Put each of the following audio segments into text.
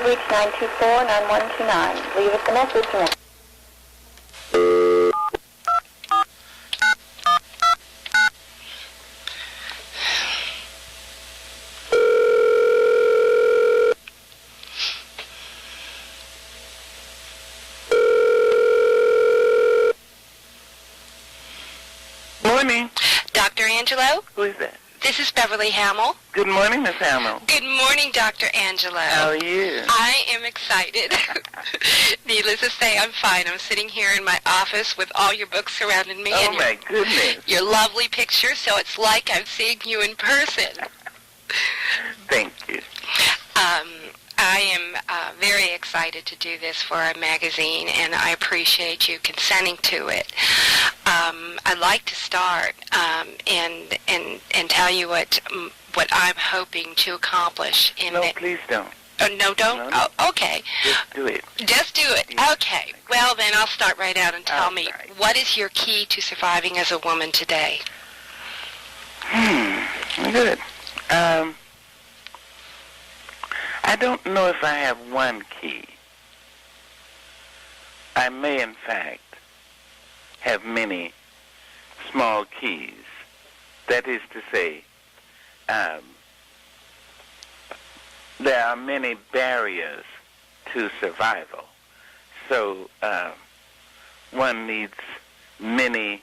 you've reached 924-9129. Leave us a message and... Morning. Dr. Angelou? Who is that? This is Beverly Hamill. Good morning, Miss Hamill. Good morning, Dr. Angelou. How are you? I am excited. Needless to say, I'm fine. I'm sitting here in my office with all your books surrounding me. Oh, and my goodness. Your lovely pictures, so it's like I'm seeing you in person. Thank you. I am very excited to do this for our magazine, and I appreciate you consenting to it. I'd like to start and tell you what I'm hoping to accomplish. Please don't. No, don't? No. Oh, okay. Just do it. Just do it. Yeah. Okay. Well, then I'll start right out and tell me, right. what is your key to surviving as a woman today? Good. I don't know if I have one key. I may, in fact, have many small keys. That is to say, there are many barriers to survival. So one needs many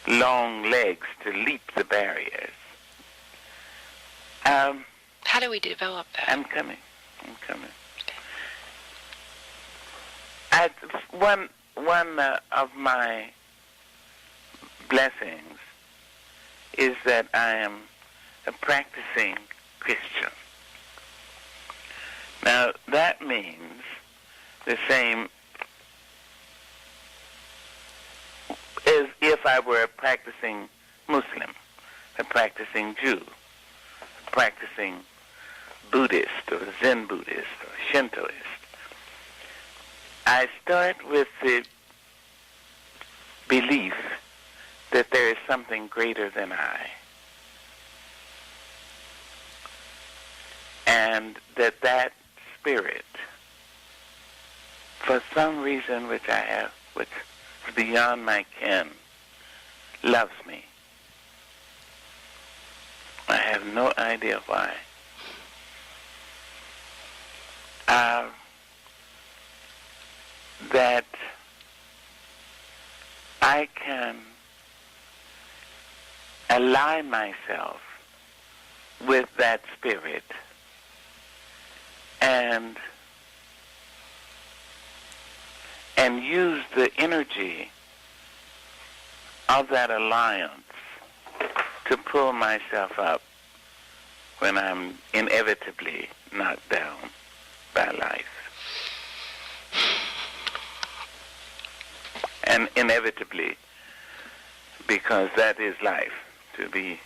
long legs to leap the barriers. How do we develop that? I'm coming. One of my blessings is that I am a practicing Christian. Now, that means the same as if I were a practicing Muslim, a practicing Jew, a practicing Buddhist or Zen Buddhist or Shintoist. I start with the belief that there is something greater than I, and that spirit, for some reason which is beyond my ken, loves me. I have no idea why. That I can ally myself with that spirit and use the energy of that alliance to pull myself up when I'm inevitably knocked down by life. And inevitably, because that is life, to be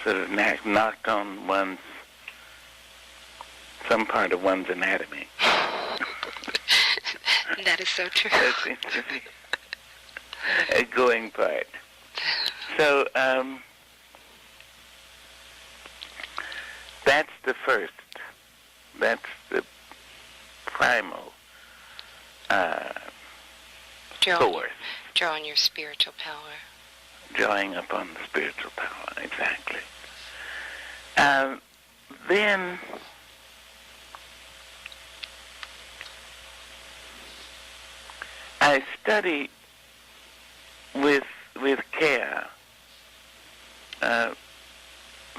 sort of knocked on some part of one's anatomy. That is so true. That seems to be a going part. So, that's the first. That's the primal source. Drawing your spiritual power. Drawing upon the spiritual power, exactly. Then I study with care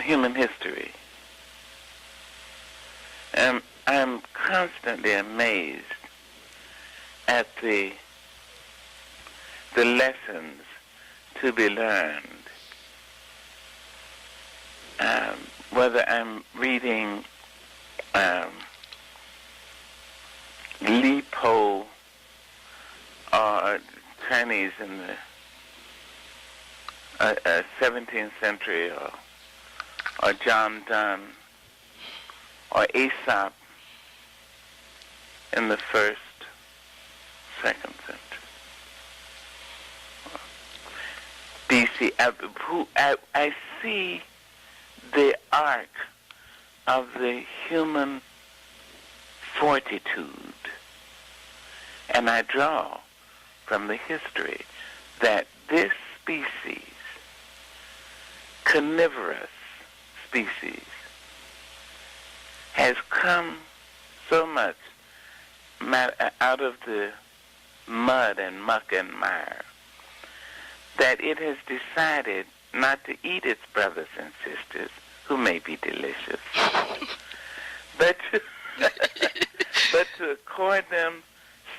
human history. I'm constantly amazed at the lessons to be learned. Whether I'm reading Li Po or Chinese in the 17th century, or John Donne, or Aesop in the 1st, 2nd century. BC, I see the arc of the human fortitude. And I draw from the history that this species, carnivorous species, has come so much out of the mud and muck and mire that it has decided not to eat its brothers and sisters, who may be delicious, but to accord them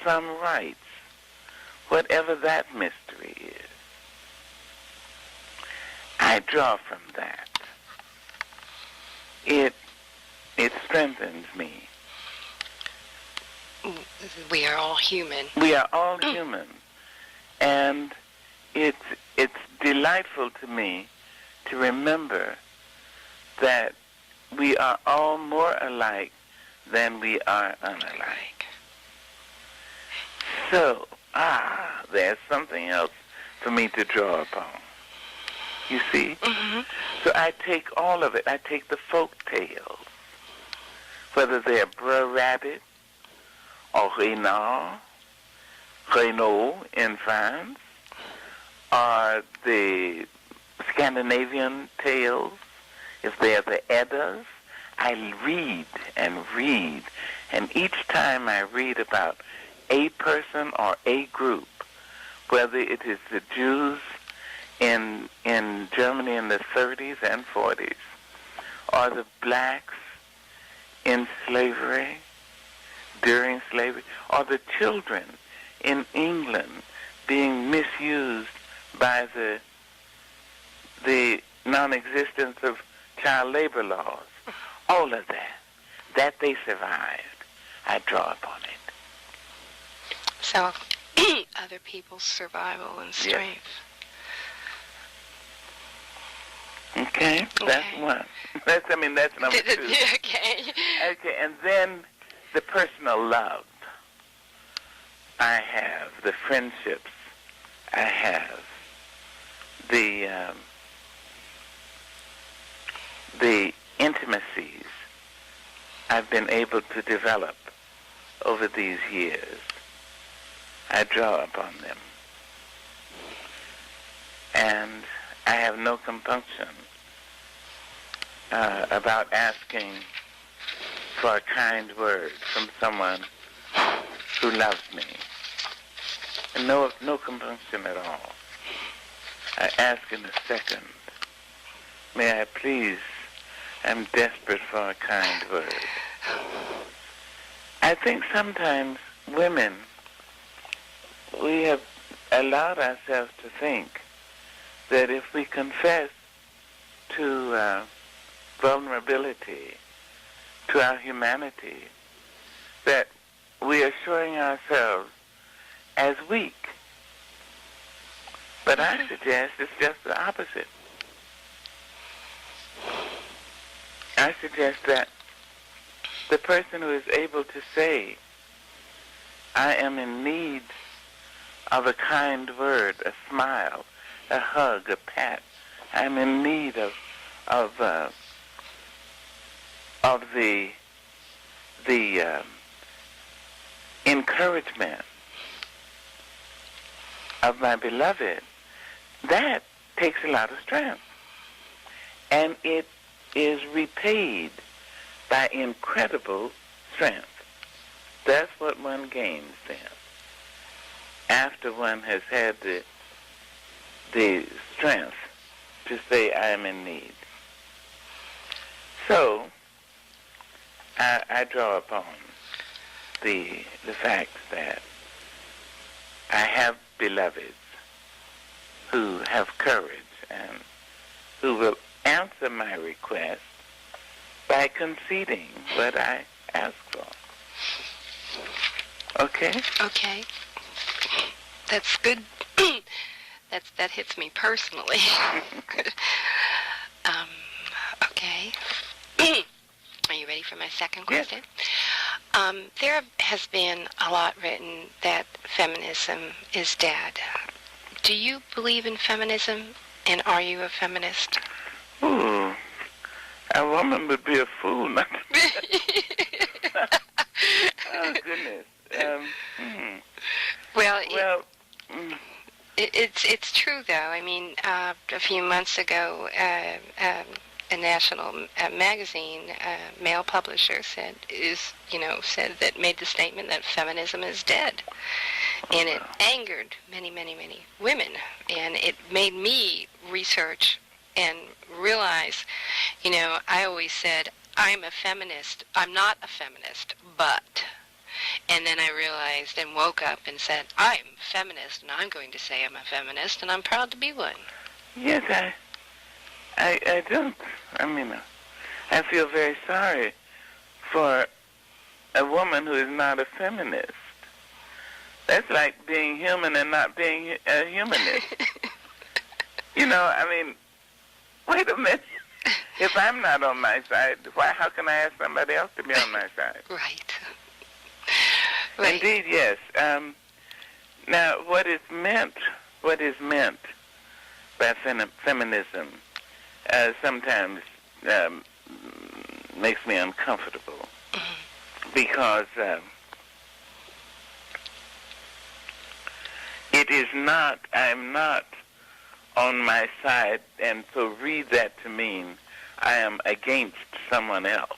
some rights, whatever that mystery is. I draw from that. It strengthens me. We are all human. We are all human. And it's delightful to me to remember that we are all more alike than we are unalike. So, there's something else for me to draw upon. You see? Mm-hmm. So I take all of it. I take the folk tales, whether they're Brer Rabbit or Renaud in France, or the Scandinavian tales, if they're the Eddas. I read and read, and each time I read about a person or a group, whether it is the Jews in Germany in the 30s and 40s, or the blacks in slavery, during slavery, or the children in England being misused by the non-existence of child labor laws. All of that they survived, I draw upon it. So, other people's survival and strength. Yes. Okay, that's one. That's number two. Okay. Okay, and then the personal love I have, the friendships I have, the intimacies I've been able to develop over these years. I draw upon them. And I have no compunction about asking for a kind word from someone who loves me. And no compunction at all. I ask in a second, may I please, I'm desperate for a kind word. I think sometimes women, we have allowed ourselves to think that if we confess to vulnerability, to our humanity, that we are showing ourselves as weak. But I suggest it's just the opposite. I suggest that the person who is able to say, I am in need of a kind word, a smile, a hug, a pat. I'm in need of the encouragement of my beloved. That takes a lot of strength. And it is repaid by incredible strength. That's what one gains then, after one has had the strength to say, I am in need. So, I draw upon the fact that I have beloveds who have courage and who will answer my request by conceding what I ask for. Okay? Okay. That's good. That hits me personally. Okay. Are you ready for my second question? Yes. There has been a lot written that feminism is dead. Do you believe in feminism, and are you a feminist? Ooh, A woman would be a fool not to. Oh, goodness. Well, it's true, though. I mean, a few months ago, a national magazine, male publisher, said that made the statement that feminism is dead, and it angered many, many, many women, and it made me research and realize, I always said I'm a feminist. I'm not a feminist, but. And then I realized and woke up and said, I'm a feminist, and I'm going to say I'm a feminist, and I'm proud to be one. Yes, I don't. I mean, I feel very sorry for a woman who is not a feminist. That's like being human and not being a humanist. I mean, wait a minute. If I'm not on my side, how can I ask somebody else to be on my side? Right. Indeed, yes. Now, what is meant by feminism sometimes makes me uncomfortable because it is not, I'm not on my side, and so read that to mean I am against someone else.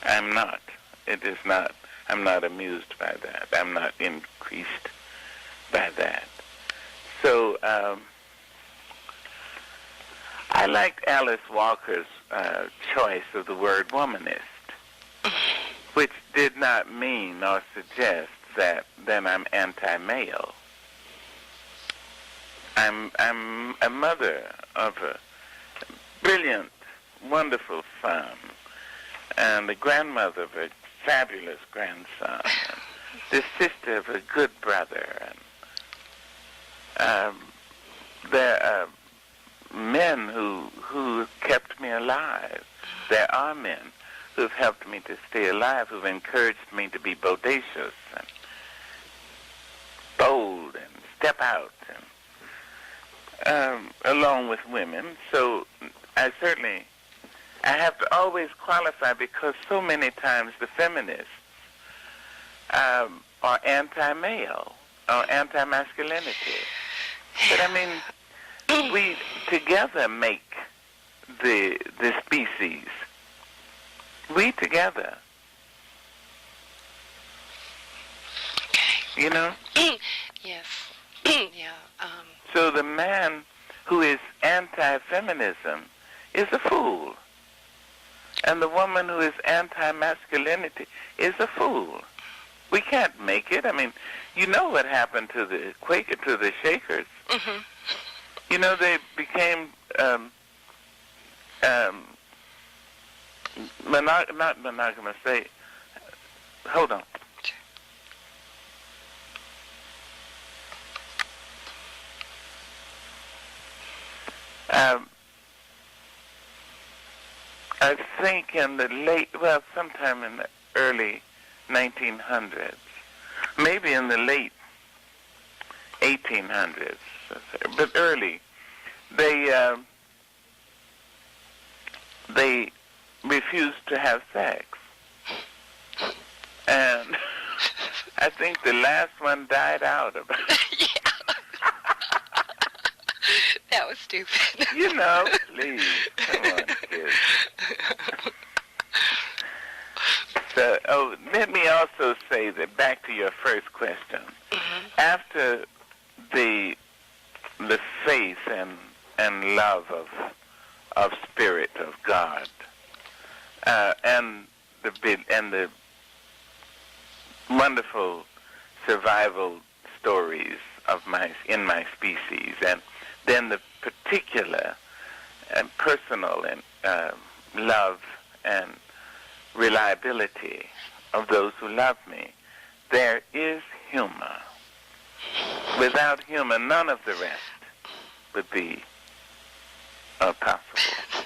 I'm not. It is not. I'm not amused by that. I'm not increased by that. So I liked Alice Walker's choice of the word womanist, which did not mean or suggest that then I'm anti-male. I'm a mother of a brilliant, wonderful son, and the grandmother of a fabulous grandson, and the sister of a good brother, and there are men who kept me alive. There are men who've helped me to stay alive, who've encouraged me to be bodacious and bold and step out, and along with women. So I have to always qualify, because so many times the feminists are anti-male or anti-masculinity. But I mean, we together make the species. We together. Okay. Yes. Yeah. So the man who is anti-feminism is a fool. And the woman who is anti-masculinity is a fool. We can't make it. I mean, you know what happened to the Shakers. Mm-hmm. They became not monogamous. Hold on. I think sometime in the early 1900s, maybe in the late 1800s, but early, they refused to have sex. And I think the last one died out about it. That was stupid. Please, come on, kids. So, let me also say that back to your first question. Mm-hmm. After the faith and love of spirit of God, and the wonderful survival stories in my species, and then the particular and personal and love and reliability of those who love me, there is humor. Without humor, none of the rest would be possible.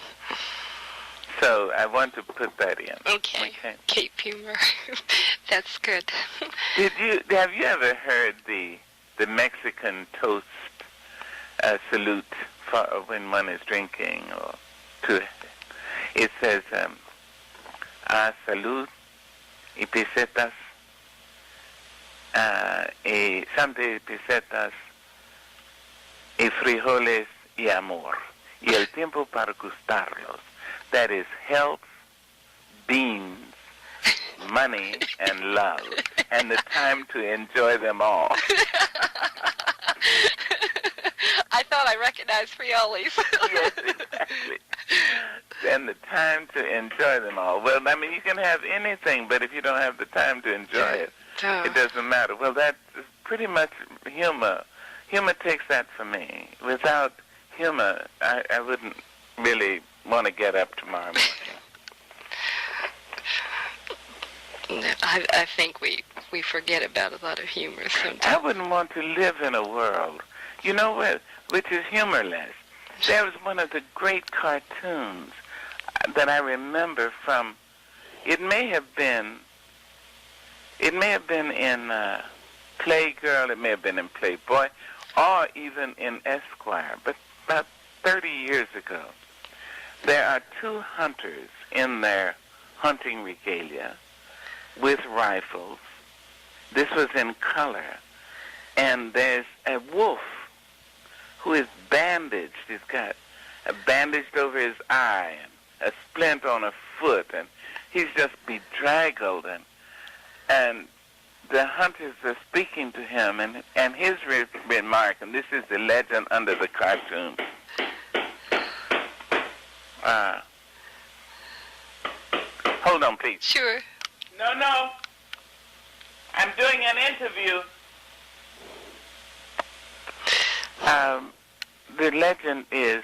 So I want to put that in. Okay. Keep humor. That's good. Have you ever heard the Mexican toast salute for when one is drinking, or to It says, salud y pesetas, Sante pesetas y frijoles y amor. Y el tiempo para gustarlos. That is health, beans, money, and love. And the time to enjoy them all. I thought I recognized frioles. Yes, exactly. And the time to enjoy them all. Well, I mean, you can have anything, but if you don't have the time to enjoy it, it doesn't matter. Well, that's pretty much humor. Humor takes that for me. Without humor, I wouldn't really want to get up tomorrow morning. I think we forget about a lot of humor sometimes. I wouldn't want to live in a world, you know what, which is humorless. There was one of the great cartoons that I remember from, it may have been in Playgirl, it may have been in Playboy, or even in Esquire, but about 30 years ago. There are two hunters in their hunting regalia with rifles. This was in color. And there's a wolf who is bandaged. He's got a bandaged over his eye and a splint on a foot, and he's just bedraggled. And the hunters are speaking to him, and his remark, and this is the legend under the cartoon. Hold on, please. Sure. No. I'm doing an interview. The legend is,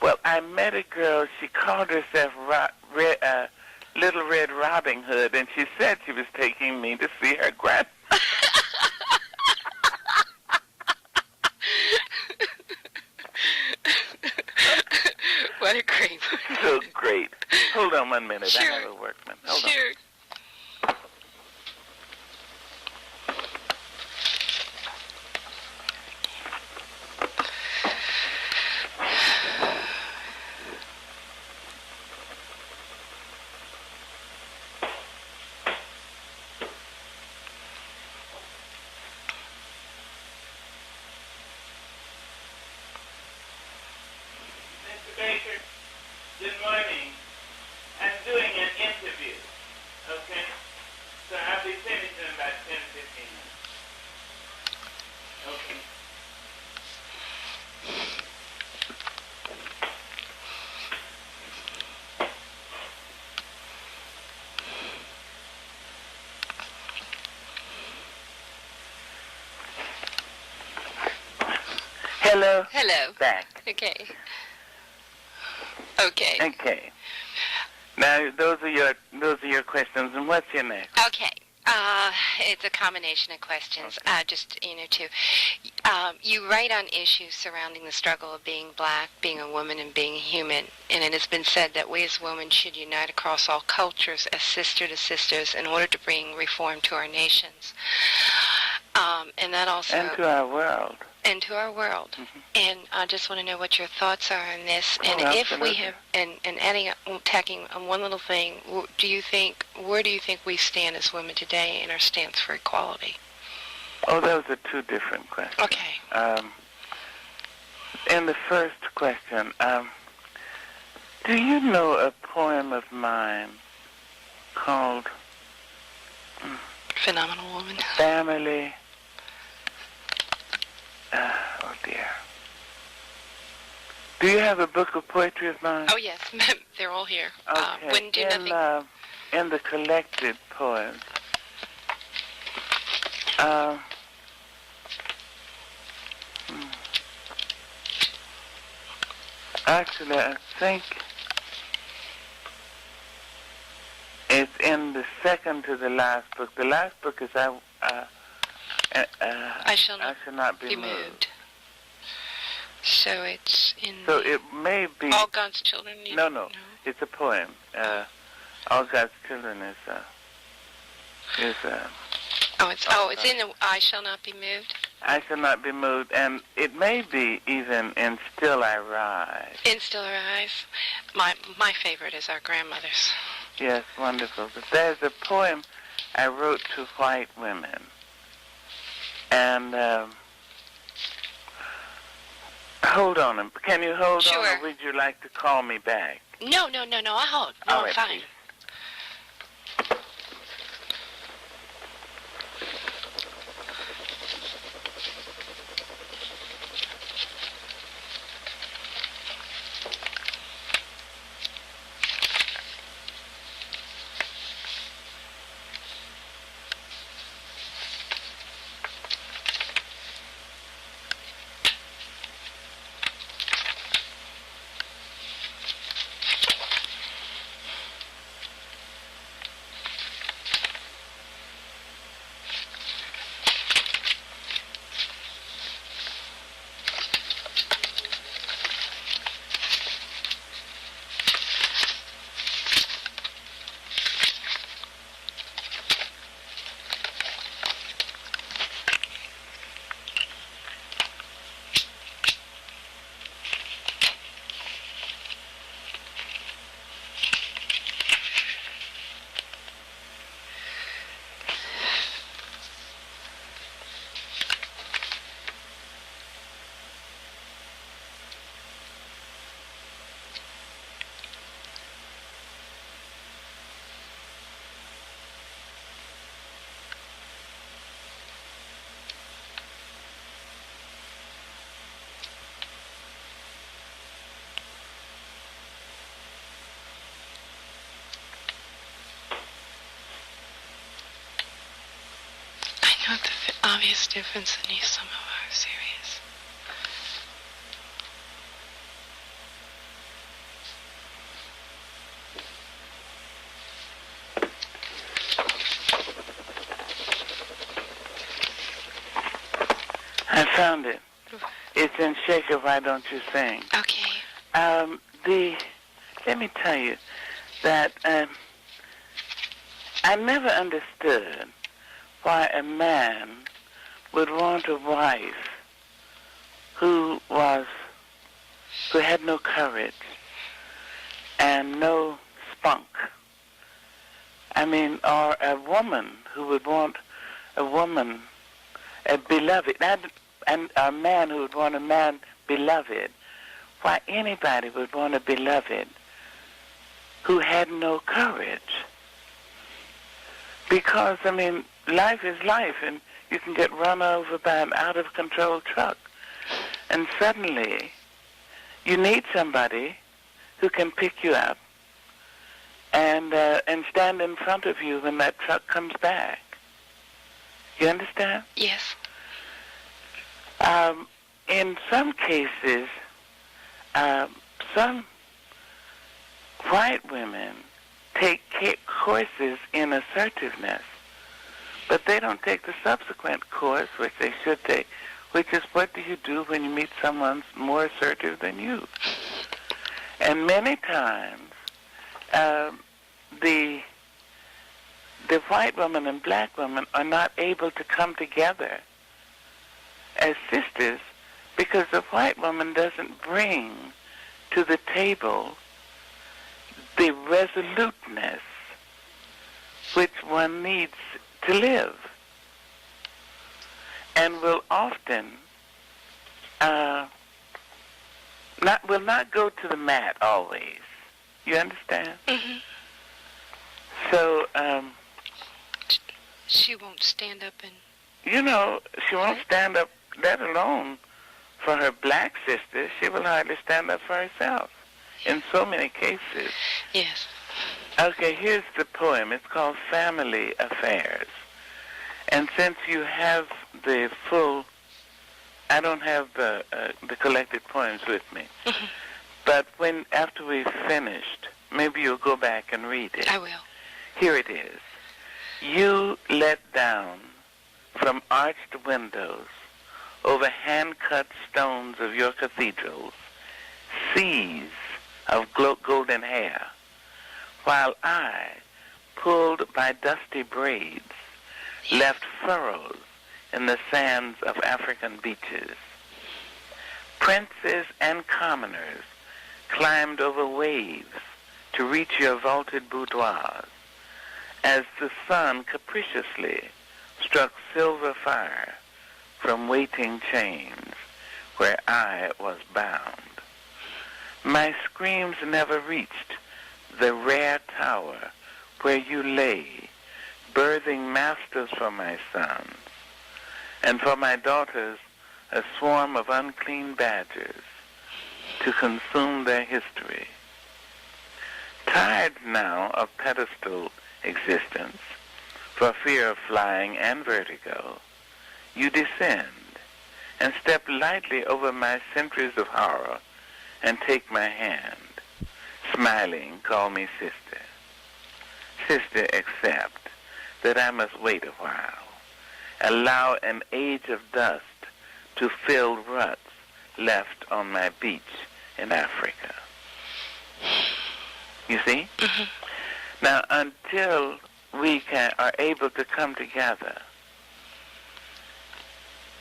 well, I met a girl, she called herself Little Red Riding Hood, and she said she was taking me to see her grandmother. What a great one. So great. Hold on 1 minute. Sure. I have a workman. Hold on. Sure. Mr. Baker, good morning. I'm doing an interview, okay? So I'll be finished in about 10, 15 minutes. Okay. Hello. Hello. Back. Okay. Okay. Okay. Now those are your questions, and what's your next? Okay. It's a combination of questions. Just, to you write on issues surrounding the struggle of being black, being a woman, and being human. And it has been said that we as women should unite across all cultures as sister to sisters in order to bring reform to our nations. And that also... And to our world. And to our world. Mm-hmm. And I just want to know what your thoughts are on this. And absolutely. if we have, and tacking on one little thing, where do you think we stand as women today in our stance for equality? Oh, those are two different questions. Okay. In the first question, do you know a poem of mine called Phenomenal Woman? Family? Oh dear. Do you have a book of poetry of mine? Oh yes, they're all here. Okay. Wouldn't do nothing. In the collected poems. Actually, I think it's in the second to the last book. The last book is I shall not be moved. So it's in. So it may be. All God's Children. No. It's a poem. All God's Children is. It's in the I Shall Not Be Moved. I shall not be moved, and it may be even in Still I Rise. In Still I Rise. My favorite is Our Grandmothers. Yes, wonderful. But there's a poem I wrote to white women, and hold on. Can you hold Sure. on, or would you like to call me back? No, I hold. No, All I'm right, fine. please. I know the obvious difference in some of our series. I found it. It's in Shaker, Why Don't You Sing? Okay. Let me tell you that I never understood why a man would want a wife who had no courage and no spunk. I mean, or a woman who would want a woman, a beloved, and a man who would want a man beloved. Why anybody would want a beloved who had no courage? Because, I mean, life is life, and you can get run over by an out-of-control truck. And suddenly, you need somebody who can pick you up and stand in front of you when that truck comes back. You understand? Yes. In some cases, some white women take courses in assertiveness, but they don't take the subsequent course, which they should take, which is what do you do when you meet someone more assertive than you? And many times, the white woman and black woman are not able to come together as sisters because the white woman doesn't bring to the table the resoluteness which one needs to live, and will often will not go to the mat always. You understand? Mm-hmm. So she won't stand up and... You know, she won't stand up, let alone for her black sister. She will hardly stand up for herself in so many cases. Yes. Okay, here's the poem. It's called Family Affairs. And since you have the full, I don't have the collected poems with me, Mm-hmm. but after we've finished, maybe you'll go back and read it. I will. Here it is. You let down from arched windows over hand-cut stones of your cathedrals seas of golden hair, while I, pulled by dusty braids, left furrows in the sands of African beaches. Princes and commoners climbed over waves to reach your vaulted boudoirs as the sun capriciously struck silver fire from waiting chains where I was bound. My screams never reached the rare tower where you lay, birthing masters for my sons, and for my daughters a swarm of unclean badgers to consume their history. Tired now of pedestal existence, for fear of flying and vertigo, you descend and step lightly over my centuries of horror and take my hand. Smiling, call me sister. Sister, accept that I must wait a while. Allow an age of dust to fill ruts left on my beach in Africa. You see? Mm-hmm. Now, until we are able to come together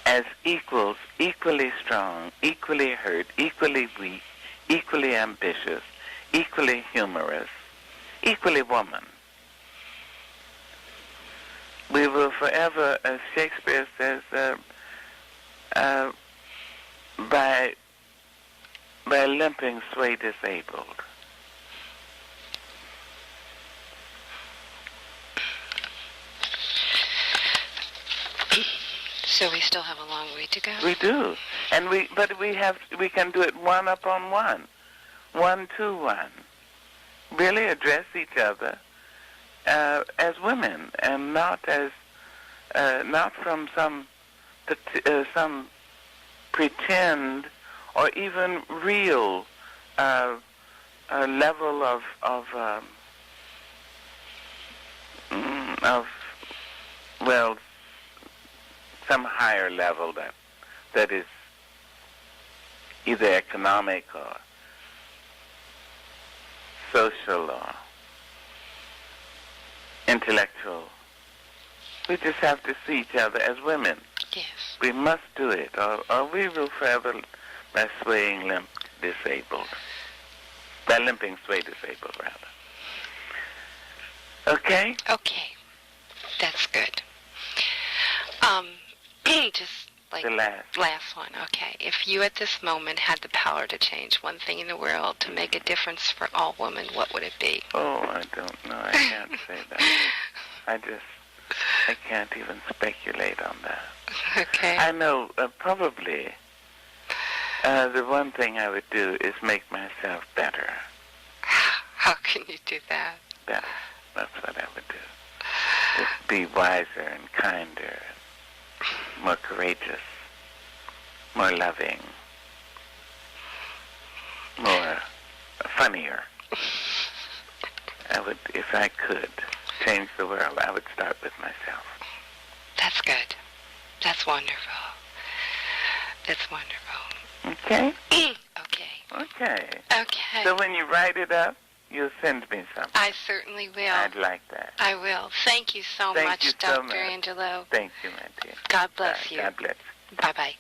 as equals, equally strong, equally hurt, equally weak, equally ambitious, equally humorous, equally woman, we will forever, as Shakespeare says, by limping sway disabled. So we still have a long way to go. We do, and we can do it one upon one, one to one. Really address each other as women, and not as not from some pretend or even real level of well, some higher level that is either economic or social or intellectual. We just have to see each other as women. Yes. We must do it, or we will forever by swaying limp disabled. By limping sway disabled, rather. Okay? Okay. That's good. Just like The last one. Okay. If you at this moment had the power to change one thing in the world to make a difference for all women, what would it be? Oh, I don't know. I can't say that. I can't even speculate on that. Okay. I know probably the one thing I would do is make myself better. How can you do that? Better. That's what I would do. Just be wiser and kinder, more courageous, more loving, more funnier. I would, if I could change the world, I would start with myself. That's good. That's wonderful. That's wonderful. Okay? Okay. Okay. Okay. So when you write it up, you'll send me something. I certainly will. I'd like that. I will. Thank you so Thank much, you so Dr. much. Angelou. Thank you, my dear. God bless you. God bless. Bye-bye.